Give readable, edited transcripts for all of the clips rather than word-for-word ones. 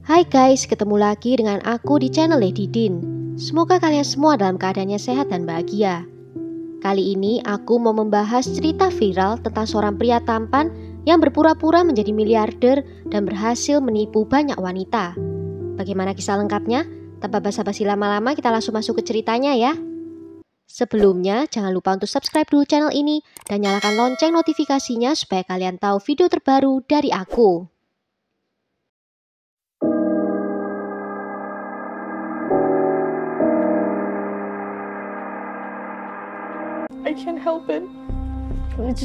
Hai guys, ketemu lagi dengan aku di channel Lady Din. Semoga kalian semua dalam keadaannya sehat dan bahagia. Kali ini aku mau membahas cerita viral tentang seorang pria tampan yang berpura-pura menjadi miliarder dan berhasil menipu banyak wanita. Bagaimana kisah lengkapnya? Tanpa basa-basi lama-lama, kita langsung masuk ke ceritanya ya. Sebelumnya, jangan lupa untuk subscribe dulu channel ini dan nyalakan lonceng notifikasinya supaya kalian tahu video terbaru dari aku. I can't help it. It's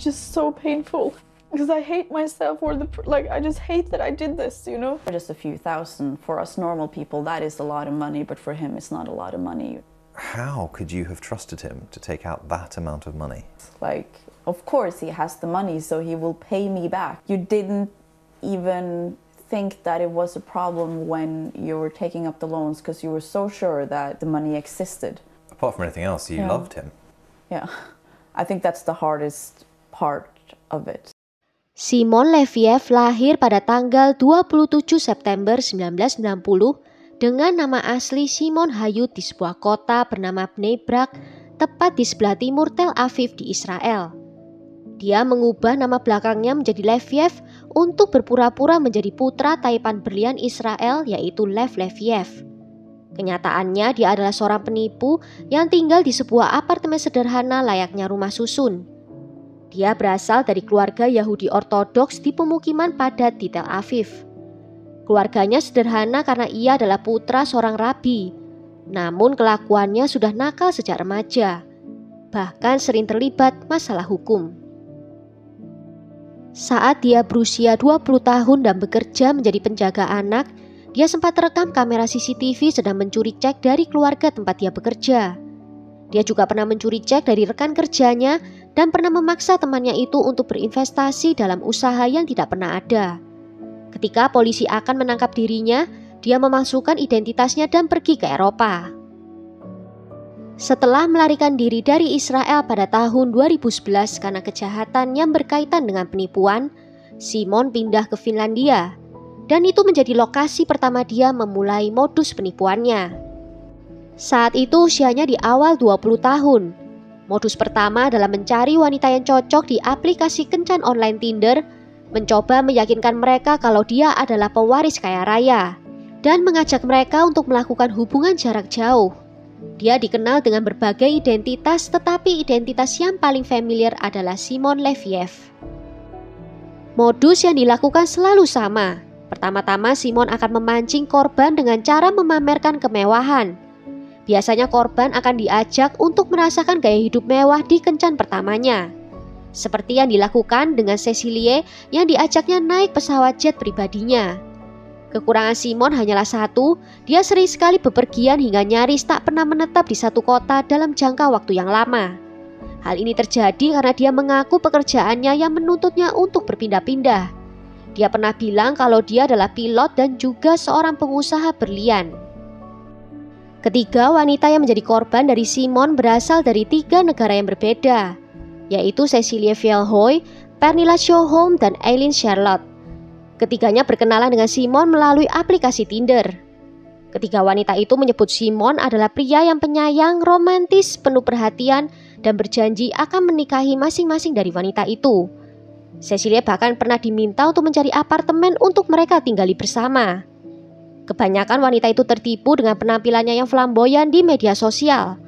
just so painful because I hate myself I just hate that I did this, you know? Just a few thousand for us normal people, that is a lot of money, but for him it's not a lot of money. How could you have trusted him to take out that amount of money? Like, of course he has the money, so he will pay me back. You didn't even think that it was a problem when you were taking up the loans because you were so sure that the money existed. Apart from anything else, you loved him. Yeah, I think that's the hardest part of it. Simon Leviev lahir pada tanggal 27 September 1990 dengan nama asli Simon Hayut di sebuah kota bernama Bnei Brak, tepat di sebelah timur Tel Aviv di Israel. Dia mengubah nama belakangnya menjadi Leviev untuk berpura-pura menjadi putra taipan berlian Israel, yaitu Lev Leviev. Kenyataannya dia adalah seorang penipu yang tinggal di sebuah apartemen sederhana layaknya rumah susun. Dia berasal dari keluarga Yahudi Ortodoks di pemukiman padat di Tel Aviv. Keluarganya sederhana karena ia adalah putra seorang rabi. Namun kelakuannya sudah nakal sejak remaja. Bahkan sering terlibat masalah hukum. Saat dia berusia 20 tahun dan bekerja menjadi penjaga anak, dia sempat terekam kamera CCTV sedang mencuri cek dari keluarga tempat dia bekerja. Dia juga pernah mencuri cek dari rekan kerjanya dan pernah memaksa temannya itu untuk berinvestasi dalam usaha yang tidak pernah ada. Ketika polisi akan menangkap dirinya, dia memasukkan identitasnya dan pergi ke Eropa. Setelah melarikan diri dari Israel pada tahun 2011 karena kejahatan yang berkaitan dengan penipuan, Simon pindah ke Finlandia. Dan itu menjadi lokasi pertama dia memulai modus penipuannya. Saat itu usianya di awal 20 tahun. Modus pertama adalah mencari wanita yang cocok di aplikasi kencan online Tinder, mencoba meyakinkan mereka kalau dia adalah pewaris kaya raya, dan mengajak mereka untuk melakukan hubungan jarak jauh. Dia dikenal dengan berbagai identitas, tetapi identitas yang paling familiar adalah Simon Leviev. Modus yang dilakukan selalu sama. Pertama-tama Simon akan memancing korban dengan cara memamerkan kemewahan. Biasanya korban akan diajak untuk merasakan gaya hidup mewah di kencan pertamanya. Seperti yang dilakukan dengan Cecilie yang diajaknya naik pesawat jet pribadinya. Kekurangan Simon hanyalah satu, dia sering sekali bepergian hingga nyaris tak pernah menetap di satu kota dalam jangka waktu yang lama. Hal ini terjadi karena dia mengaku pekerjaannya yang menuntutnya untuk berpindah-pindah. Dia pernah bilang kalau dia adalah pilot dan juga seorang pengusaha berlian. Ketiga wanita yang menjadi korban dari Simon berasal dari 3 negara yang berbeda, yaitu Cecilie Fjellhoy, Pernilla Sjöholm, dan Eileen Charlotte. Ketiganya berkenalan dengan Simon melalui aplikasi Tinder. Ketiga wanita itu menyebut Simon adalah pria yang penyayang, romantis, penuh perhatian, dan berjanji akan menikahi masing-masing dari wanita itu. Cecilie bahkan pernah diminta untuk mencari apartemen untuk mereka tinggali bersama. Kebanyakan wanita itu tertipu dengan penampilannya yang flamboyan di media sosial.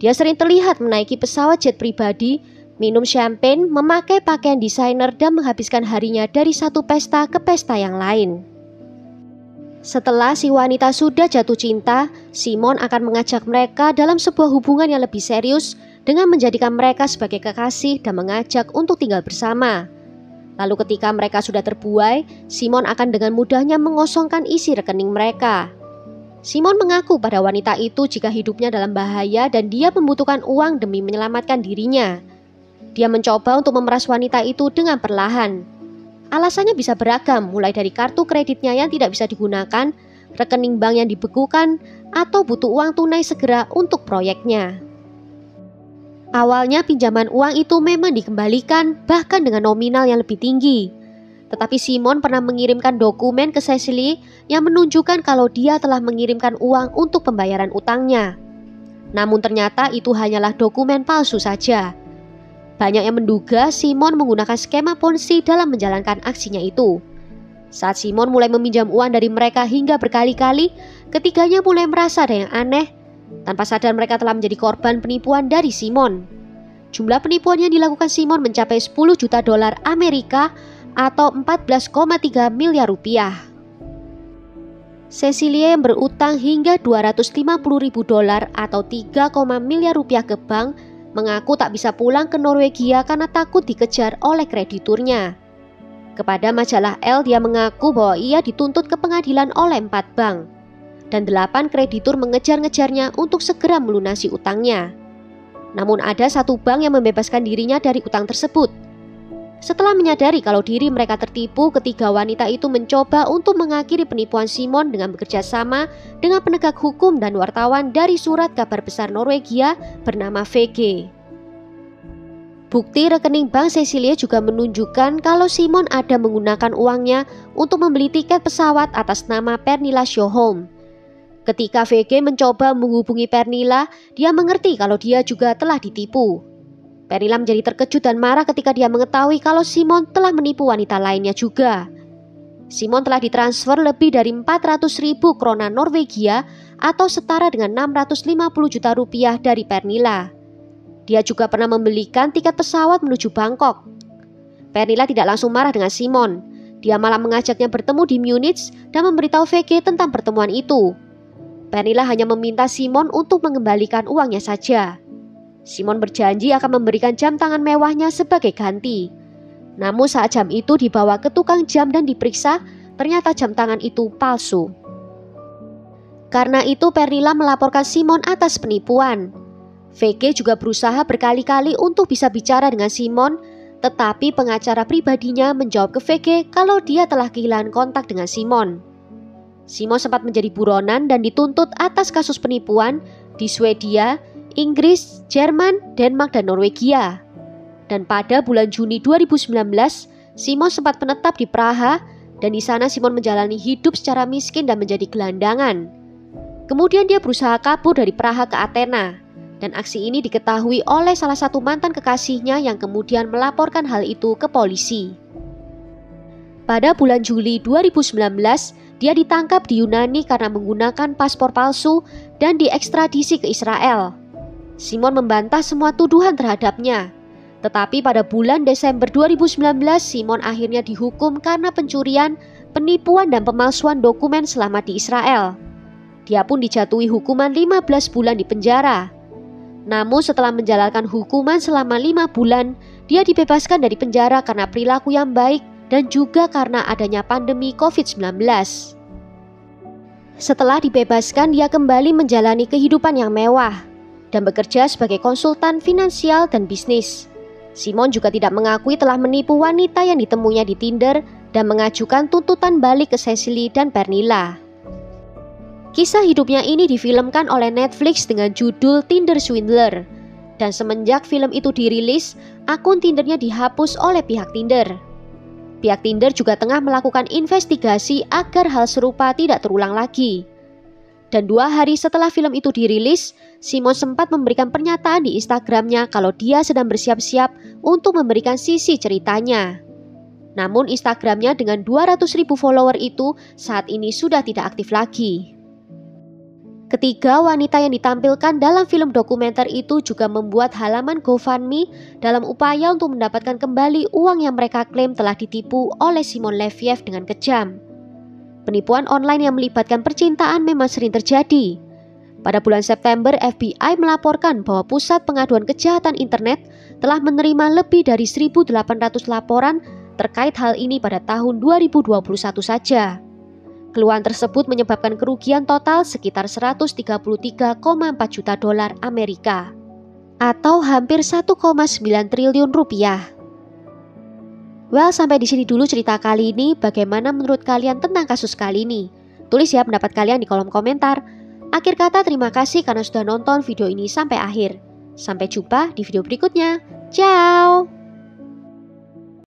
Dia sering terlihat menaiki pesawat jet pribadi, minum champagne, memakai pakaian desainer, dan menghabiskan harinya dari satu pesta ke pesta yang lain. Setelah si wanita sudah jatuh cinta, Simon akan mengajak mereka dalam sebuah hubungan yang lebih serius dengan menjadikan mereka sebagai kekasih dan mengajak untuk tinggal bersama. Lalu ketika mereka sudah terbuai, Simon akan dengan mudahnya mengosongkan isi rekening mereka. Simon mengaku pada wanita itu jika hidupnya dalam bahaya dan dia membutuhkan uang demi menyelamatkan dirinya. Dia mencoba untuk memeras wanita itu dengan perlahan. Alasannya bisa beragam, mulai dari kartu kreditnya yang tidak bisa digunakan, rekening bank yang dibekukan, atau butuh uang tunai segera untuk proyeknya. Awalnya pinjaman uang itu memang dikembalikan, bahkan dengan nominal yang lebih tinggi. Tetapi Simon pernah mengirimkan dokumen ke Cecily yang menunjukkan kalau dia telah mengirimkan uang untuk pembayaran utangnya. Namun ternyata itu hanyalah dokumen palsu saja. Banyak yang menduga Simon menggunakan skema Ponzi dalam menjalankan aksinya itu. Saat Simon mulai meminjam uang dari mereka hingga berkali-kali, ketiganya mulai merasa ada yang aneh. Tanpa sadar mereka telah menjadi korban penipuan dari Simon. Jumlah penipuan yang dilakukan Simon mencapai 10 juta dolar Amerika atau 14,3 miliar rupiah. Cecilia yang berutang hingga 250 ribu dolar atau 3, miliar rupiah ke bank mengaku tak bisa pulang ke Norwegia karena takut dikejar oleh krediturnya. Kepada majalah Elle, dia mengaku bahwa ia dituntut ke pengadilan oleh 4 bank dan 8 kreditur mengejar-ngejarnya untuk segera melunasi utangnya. Namun ada satu bank yang membebaskan dirinya dari utang tersebut. Setelah menyadari kalau diri mereka tertipu, ketiga wanita itu mencoba untuk mengakhiri penipuan Simon dengan bekerja sama dengan penegak hukum dan wartawan dari surat kabar besar Norwegia bernama VG. Bukti rekening bank Cecilia juga menunjukkan kalau Simon ada menggunakan uangnya untuk membeli tiket pesawat atas nama Pernilla Sjöholm. Ketika VG mencoba menghubungi Pernilla, dia mengerti kalau dia juga telah ditipu. Pernilla menjadi terkejut dan marah ketika dia mengetahui kalau Simon telah menipu wanita lainnya juga. Simon telah ditransfer lebih dari 400.000 krona Norwegia atau setara dengan 650 juta rupiah dari Pernilla. Dia juga pernah membelikan tiket pesawat menuju Bangkok. Pernilla tidak langsung marah dengan Simon. Dia malah mengajaknya bertemu di Munich dan memberitahu VG tentang pertemuan itu. Pernilla hanya meminta Simon untuk mengembalikan uangnya saja. Simon berjanji akan memberikan jam tangan mewahnya sebagai ganti. Namun saat jam itu dibawa ke tukang jam dan diperiksa, ternyata jam tangan itu palsu. Karena itu Pernilla melaporkan Simon atas penipuan. VG juga berusaha berkali-kali untuk bisa bicara dengan Simon, tetapi pengacara pribadinya menjawab ke VG kalau dia telah kehilangan kontak dengan Simon. Simon sempat menjadi buronan dan dituntut atas kasus penipuan di Swedia, Inggris, Jerman, Denmark, dan Norwegia. Dan pada bulan Juni 2019, Simon sempat menetap di Praha dan di sana Simon menjalani hidup secara miskin dan menjadi gelandangan. Kemudian dia berusaha kabur dari Praha ke Athena dan aksi ini diketahui oleh salah satu mantan kekasihnya yang kemudian melaporkan hal itu ke polisi. Pada bulan Juli 2019, dia ditangkap di Yunani karena menggunakan paspor palsu dan diekstradisi ke Israel. Simon membantah semua tuduhan terhadapnya. Tetapi pada bulan Desember 2019, Simon akhirnya dihukum karena pencurian, penipuan, dan pemalsuan dokumen selama di Israel. Dia pun dijatuhi hukuman 15 bulan di penjara. Namun setelah menjalankan hukuman selama 5 bulan, dia dibebaskan dari penjara karena perilaku yang baik dan juga karena adanya pandemi COVID-19. Setelah dibebaskan, dia kembali menjalani kehidupan yang mewah dan bekerja sebagai konsultan finansial dan bisnis. Simon juga tidak mengakui telah menipu wanita yang ditemuinya di Tinder dan mengajukan tuntutan balik ke Cecily dan Pernilla. Kisah hidupnya ini difilmkan oleh Netflix dengan judul Tinder Swindler, dan semenjak film itu dirilis, akun Tindernya dihapus oleh pihak Tinder. Pihak Tinder juga tengah melakukan investigasi agar hal serupa tidak terulang lagi. Dan 2 hari setelah film itu dirilis, Simon sempat memberikan pernyataan di Instagramnya kalau dia sedang bersiap-siap untuk memberikan sisi ceritanya. Namun Instagramnya dengan 200.000 follower itu saat ini sudah tidak aktif lagi. Ketiga wanita yang ditampilkan dalam film dokumenter itu juga membuat halaman GoFundMe dalam upaya untuk mendapatkan kembali uang yang mereka klaim telah ditipu oleh Simon Leviev dengan kejam. Penipuan online yang melibatkan percintaan memang sering terjadi. Pada bulan September, FBI melaporkan bahwa Pusat Pengaduan Kejahatan Internet telah menerima lebih dari 1.800 laporan terkait hal ini pada tahun 2021 saja. Keluhan tersebut menyebabkan kerugian total sekitar 133,4 juta dolar Amerika atau hampir 1,9 triliun rupiah. Well, sampai di sini dulu cerita kali ini. Bagaimana menurut kalian tentang kasus kali ini? Tulis ya pendapat kalian di kolom komentar. Akhir kata, terima kasih karena sudah nonton video ini sampai akhir. Sampai jumpa di video berikutnya. Ciao!